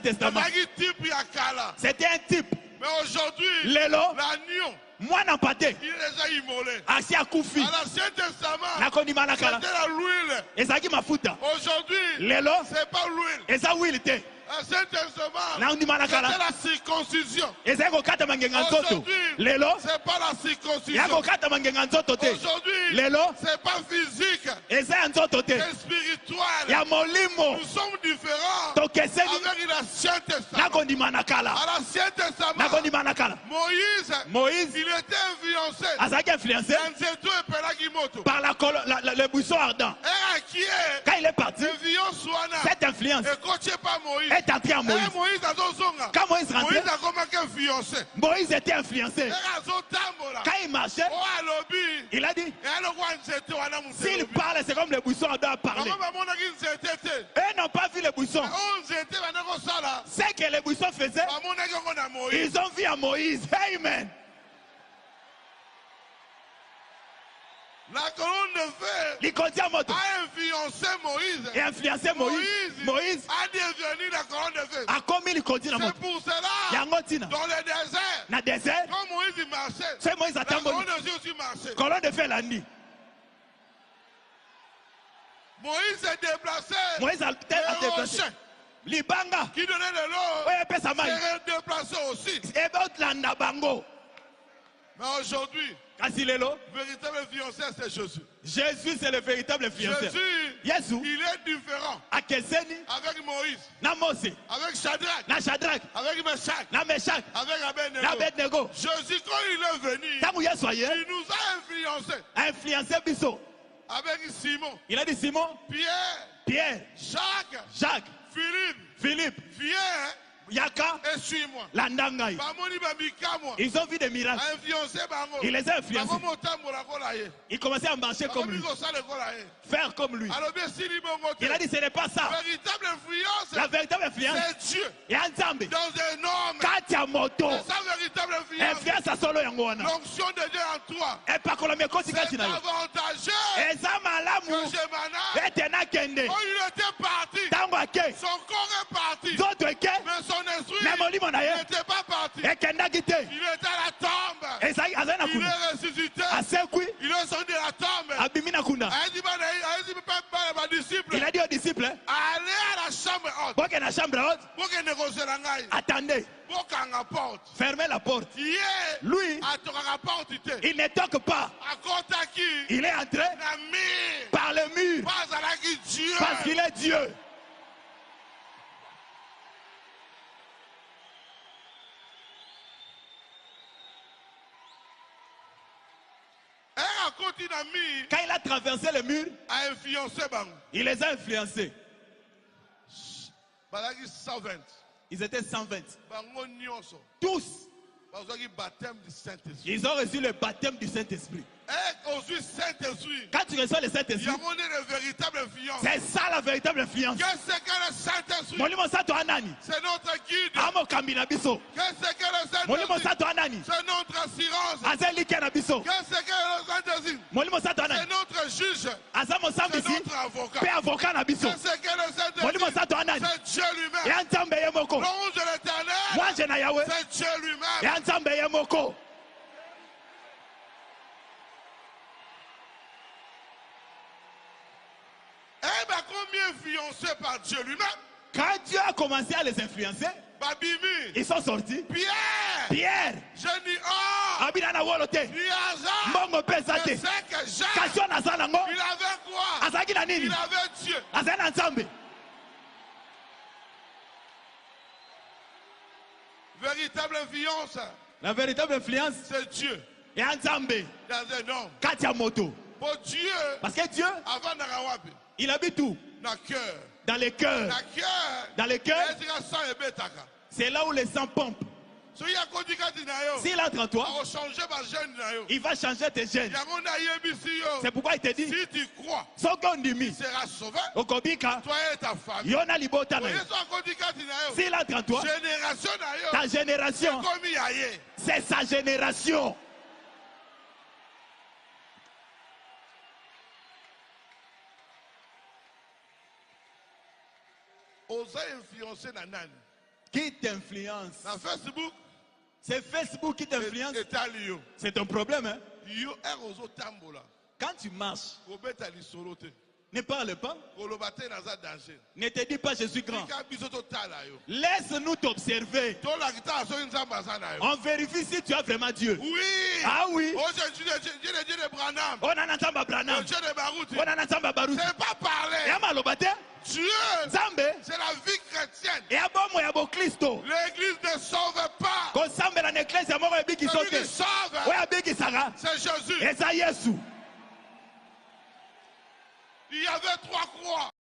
Testament. C'était un type. Mais aujourd'hui, Lelo, l'agneau, moi n'en pas il est déjà immolé. Asi akufi. À l'Ancien Testament, Nakondima nakala. c'était l'huile. Ezaki mafuta. Aujourd'hui, Lelo, c'est pas l'huile. eza will te. L'Ancien Testament, Nakondima c'était nakala. la circoncision. Ezaki kokata mangenga nzoto. Aujourd'hui, Lelo, c'est pas la circoncision. ya kokata mangenga nzoto te. Aujourd'hui, Lelo, c'est pas physique, eza ya nzoto te. c'est spirituel. Ya molimo. Nous sommes différents Tokeseni avec l'Ancien Testament. nakondima nakala. À l'Ancien Testament, Nakondima nakala. Moïse, Moïse il était influencé. azaki influencé par le buisson ardent. Quand il est parti, cette influence est entrée en Moïse. Quand Moïse rentrait, Moïse était influencé. Quand il marchait, il a dit, s'il parle, c'est comme le buisson ardent a parlé. Eux n'ont pas vu le buisson. C'est que le buisson faisait, ils ont vu à Moïse. Amen. La colonne de feu a influencé Moïse. Et influencé Moïse a devenu la colonne de feu. C'est pour cela, dans le désert, quand Moïse marchait, la colonne de feu aussi marchait. Colonne de feu la nuit. Moïse s'est déplacé. Moïse a déplacé. Libanga. Qui donnait de l'eau. S'est déplacé aussi. Mais aujourd'hui, véritable fiancé, c'est Jésus. Jésus, c'est le véritable fiancé. Jésus, il est différent. Avec Moïse. Avec Shadrach. Avec Meshach. Avec Abednego. Jésus, quand il est venu, il nous a influencé. Avec Simon. Il a dit Simon, Pierre, Jacques, Philippe, viens, Yaka, et suis-moi. Landangai. Ils ont vu des miracles. Il les a influencés. Ils commençaient à marcher comme lui. Faire comme lui. Il a dit ce n'est pas ça. La véritable influence, c'est Dieu. Et ensemble. Dans un homme. Katia moto. C'est sa véritable influence. L'onction de Dieu en toi. C'est avantageux. Que il était parti. Son corps est parti. Mais son esprit n'était pas parti. Il était à la tombe. Il est ressuscité. Il est sorti de la tombe. Il a dit aux disciples, allez à la chambre haute. Attendez. Fermez la porte. Lui, il ne toque pas. Il est entré par le mur. Parce qu'il est Dieu. Quand il a traversé le mur, il les a influencés. Ils étaient 120. Tous. Ils ont reçu le baptème du Saint-Esprit. Quand tu reçois le Saint-Esprit, c'est ça la véritable influence. C'est notre guide. C'est notre assurance. C'est notre juge. C'est notre avocat. C'est Dieu lui-même. L'ange de l'Éternel, c'est Dieu lui-même. Combien influencés par Dieu lui-même? Quand Dieu a commencé à les influencer, ils sont sortis. Pierre, Abinana Wolote, Mongo Pesate, Kachona Zanango, il avait quoi? Azakina Nini, il avait Dieu. Azana Nzambe. Véritable influence. La véritable influence, c'est Dieu. Et Nzambe. Dans un homme. Katia Moto. Pour Dieu. Parce que Dieu, avant Narawabi, il habite où? Dans les cœurs. Dans les cœurs. C'est là où le sang pompe. S'il entre en toi, il va changer tes gènes. C'est pourquoi il te dit, si tu crois, tu seras sauvé. Toi et ta famille. S'il entre en toi, ta génération, c'est sa génération. Qui t'influence? Dans Facebook. C'est Facebook qui t'influence. C'est un problème, hein? Quand tu marches, ne parle pas. Ne te dis pas je suis grand. Laisse-nous t'observer. On vérifie si tu as vraiment Dieu. Oui. Ah oui. On a entendu Branham. C'est pas parler. Dieu, c'est la vie chrétienne. L'église ne sauve pas. Celui qui sauve, c'est Jésus. Il y avait 3 croix.